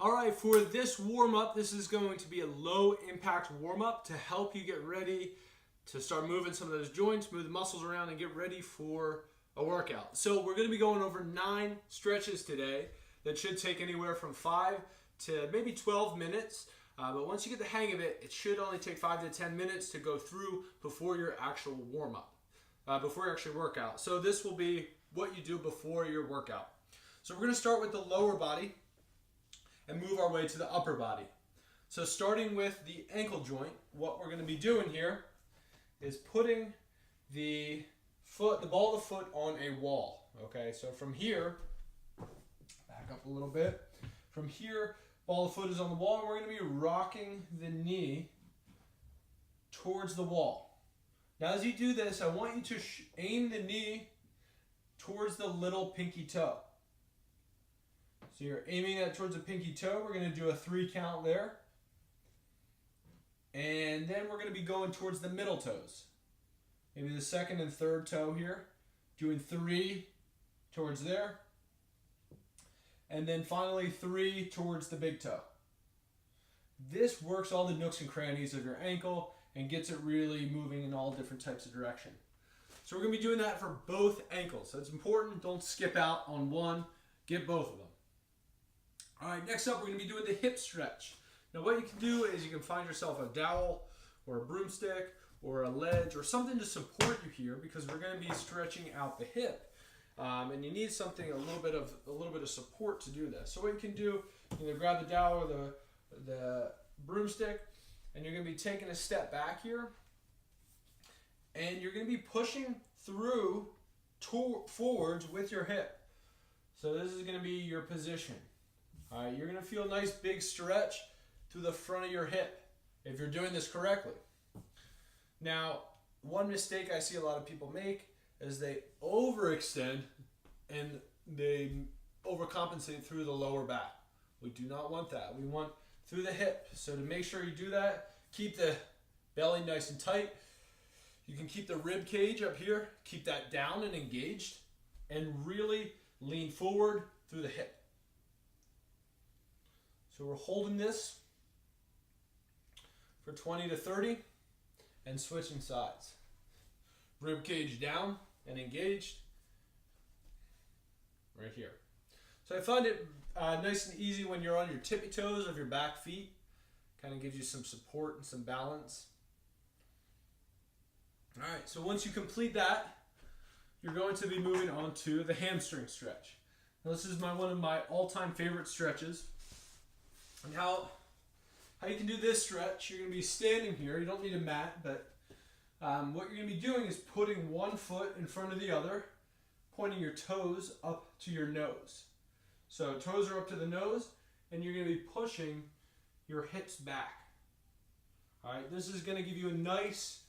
All right, for this warm-up, this is going to be a low impact warm-up to help you get ready to start moving some of those joints, move the muscles around, and get ready for a workout. So we're going to be going over 9 stretches today that should take anywhere from 5 to maybe 12 minutes. But once you get the hang of it, it should only take 5 to 10 minutes to go through before your actual warm-up, before your actual workout. So this will be what you do before your workout. So we're going to start with the lower body and move our way to the upper body. So starting with the ankle joint, what we're going to be doing here is putting the ball of the foot on a wall. Okay, so from here, back up a little bit. From here, ball of the foot is on the wall, and we're going to be rocking the knee towards the wall. Now as you do this, I want you to aim the knee towards the little pinky toe. So you're aiming that towards the pinky toe. We're going to do a 3 count there. And then we're going to be going towards the middle toes. Maybe the second and third toe here. Doing 3 towards there. And then finally 3 towards the big toe. This works all the nooks and crannies of your ankle and gets it really moving in all different types of direction. So we're going to be doing that for both ankles. So it's important, don't skip out on one, get both of them. All right, next up we're going to be doing the hip stretch. Now what you can do is you can find yourself a dowel or a broomstick or a ledge or something to support you here, because we're going to be stretching out the hip. And you need something, a little bit of support to do this. So what you can do, either grab the dowel or the broomstick, and you're going to be taking a step back here, and you're going to be pushing through forwards with your hip. So this is going to be your position. All right, you're going to feel a nice big stretch through the front of your hip if you're doing this correctly. Now, one mistake I see a lot of people make is they overextend and they overcompensate through the lower back. We do not want that. We want through the hip. So to make sure you do that, keep the belly nice and tight. You can keep the rib cage up here, keep that down and engaged, and really lean forward through the hip. So we're holding this for 20 to 30 and switching sides. Rib cage down and engaged right here. So I find it nice and easy when you're on your tippy toes of your back feet. Kind of gives you some support and some balance. All right, so once you complete that, you're going to be moving on to the hamstring stretch. Now, this is one of my all-time favorite stretches. And how you can do this stretch, you're going to be standing here. You don't need a mat, but what you're going to be doing is putting one foot in front of the other, pointing your toes up to your nose. So toes are up to the nose, and you're going to be pushing your hips back. All right, this is going to give you a nice,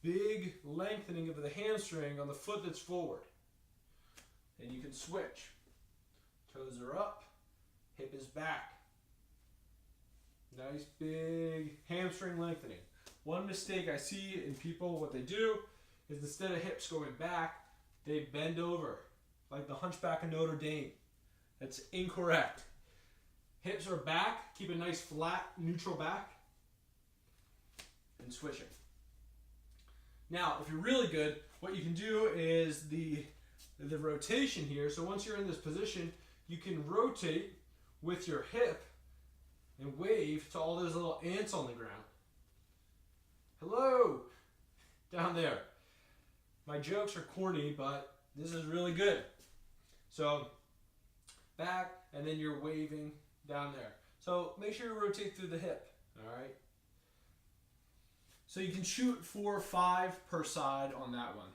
big lengthening of the hamstring on the foot that's forward. And you can switch. Toes are up, hip is back. Nice big hamstring lengthening. One mistake I see in people, what they do is instead of hips going back, they bend over like the Hunchback of Notre Dame. That's incorrect. Hips are back, keep a nice flat neutral back, and switching. Now if you're really good, what you can do is the rotation here. So once you're in this position, you can rotate with your hip and wave to all those little ants on the ground. Hello, down there. My jokes are corny, but this is really good. So back, and then you're waving down there. So make sure you rotate through the hip, all right? So you can shoot 4 or 5 per side on that one.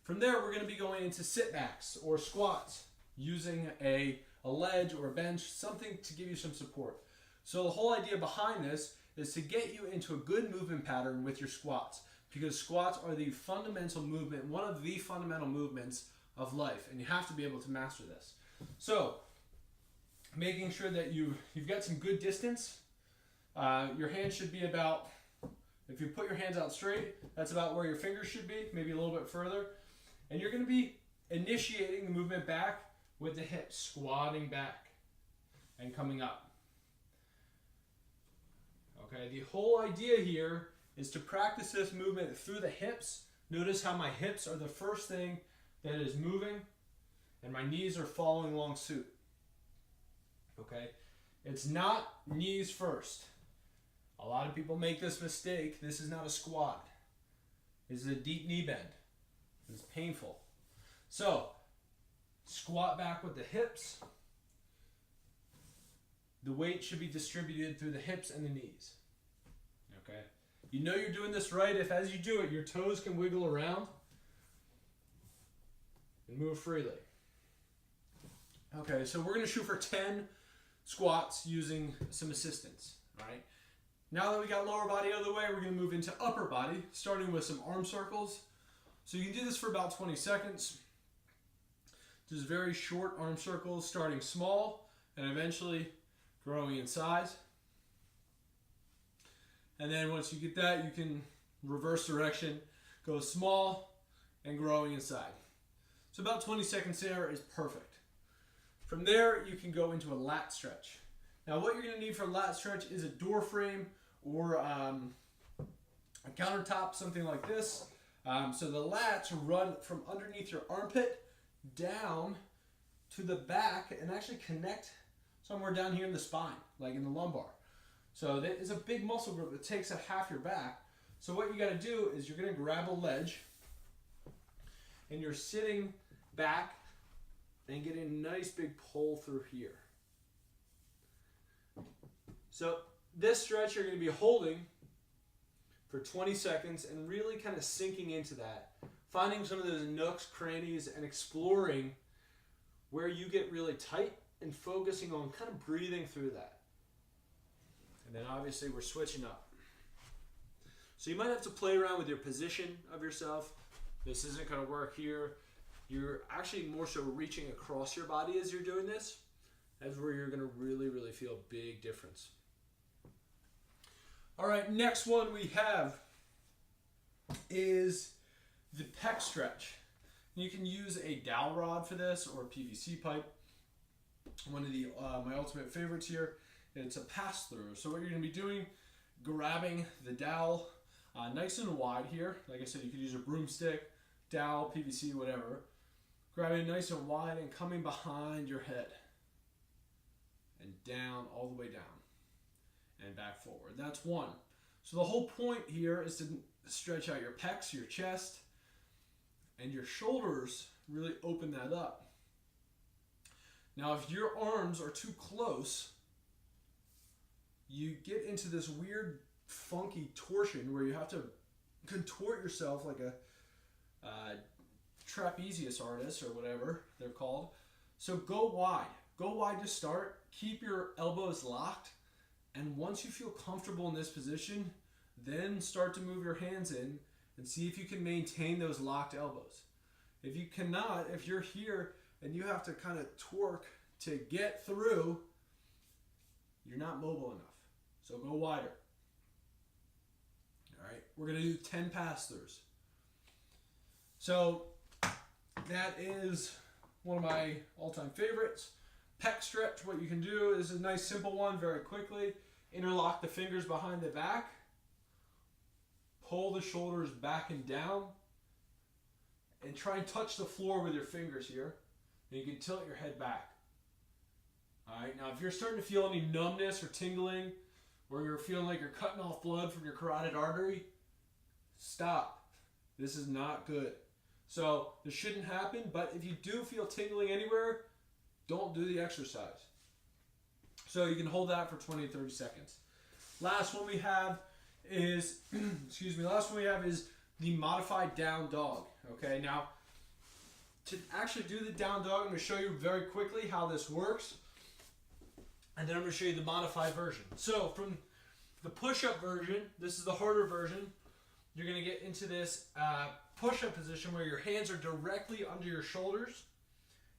From there, we're going to be going into sit backs or squats using a ledge or a bench, something to give you some support. So the whole idea behind this is to get you into a good movement pattern with your squats, because squats are the fundamental movement, one of the fundamental movements of life, and you have to be able to master this. So making sure that you've got some good distance. Your hands should be about, if you put your hands out straight, that's about where your fingers should be, maybe a little bit further. And you're going to be initiating the movement back with the hips, squatting back. and coming up. Okay, the whole idea here is to practice this movement through the hips. Notice how my hips are the first thing that is moving, and my knees are following along suit. Okay, it's not knees first. A lot of people make this mistake. This is not a squat. This is a deep knee bend. It's painful. So, squat back with the hips. The weight should be distributed through the hips and the knees. Okay? You know you're doing this right if as you do it, your toes can wiggle around and move freely. Okay, so we're going to shoot for 10 squats using some assistance. All right? Now that we got lower body out of the way, we're going to move into upper body, starting with some arm circles. So you can do this for about 20 seconds. Just very short arm circles, starting small and eventually growing in size. And then once you get that, you can reverse direction, go small and growing in size. So about 20 seconds there is perfect. From there, you can go into a lat stretch. Now what you're going to need for a lat stretch is a door frame or a countertop, something like this. So the lats run from underneath your armpit down to the back and actually connect somewhere down here in the spine, like in the lumbar. So that is a big muscle group that takes up half your back. So what you got to do is you're going to grab a ledge and you're sitting back and getting a nice big pull through here. So this stretch you're going to be holding for 20 seconds and really kind of sinking into that, finding some of those nooks, crannies, and exploring where you get really tight and focusing on kind of breathing through that. And then obviously we're switching up. So you might have to play around with your position of yourself. This isn't going to work here. You're actually more so reaching across your body as you're doing this. That's where you're going to really, really feel a big difference. All right, next one we have is the pec stretch. You can use a dowel rod for this or a PVC pipe. One of the my ultimate favorites here. It's a pass through. So what you're going to be doing, grabbing the dowel nice and wide here. Like I said, you could use a broomstick, dowel, PVC, whatever. Grabbing it nice and wide and coming behind your head and down, all the way down and back forward. That's one. So the whole point here is to stretch out your pecs, your chest, and your shoulders. Really open that up. Now if your arms are too close, you get into this weird funky torsion where you have to contort yourself like a trapeze artist or whatever they're called. So go wide. Go wide to start. Keep your elbows locked. And once you feel comfortable in this position, then start to move your hands in and see if you can maintain those locked elbows. If you cannot, if you're here and you have to kind of torque to get through, you're not mobile enough. So go wider. All right, we're going to do 10 pass-throughs. So that is one of my all-time favorites. Pec stretch, what you can do is a nice simple one very quickly. Interlock the fingers behind the back. Pull the shoulders back and down. And try and touch the floor with your fingers here. And you can tilt your head back. Alright, now if you're starting to feel any numbness or tingling, or you're feeling like you're cutting off blood from your carotid artery, stop. This is not good. So this shouldn't happen, but if you do feel tingling anywhere, don't do the exercise. So you can hold that for 20 to 30 seconds. Last one we have is, the modified down dog. Okay, now to actually do the down dog, I'm going to show you very quickly how this works. And then I'm going to show you the modified version. So from the push-up version, this is the harder version. You're going to get into this push-up position where your hands are directly under your shoulders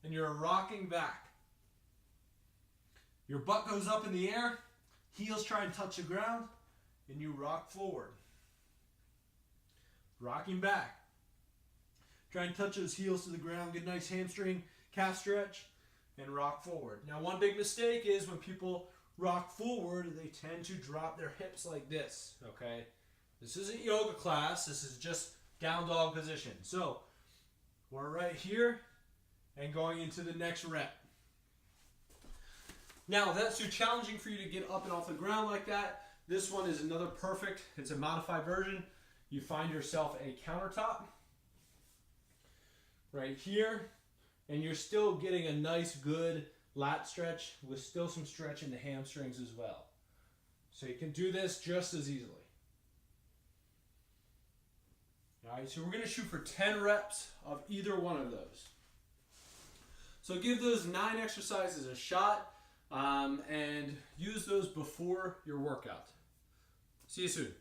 and you're rocking back. Your butt goes up in the air, heels try and touch the ground, and you rock forward. Rocking back. Try and touch those heels to the ground, get a nice hamstring, calf stretch. and rock forward. Now, one big mistake is when people rock forward, they tend to drop their hips like this, okay? This isn't yoga class. This is just down dog position. So, we're right here and going into the next rep. Now, if that's too challenging for you to get up and off the ground like that, this one is another perfect. It's a modified version. You find yourself a countertop right here, and you're still getting a nice, good lat stretch with still some stretch in the hamstrings as well. So you can do this just as easily. All right, so we're going to shoot for 10 reps of either one of those. So give those 9 exercises a shot and use those before your workout. See you soon.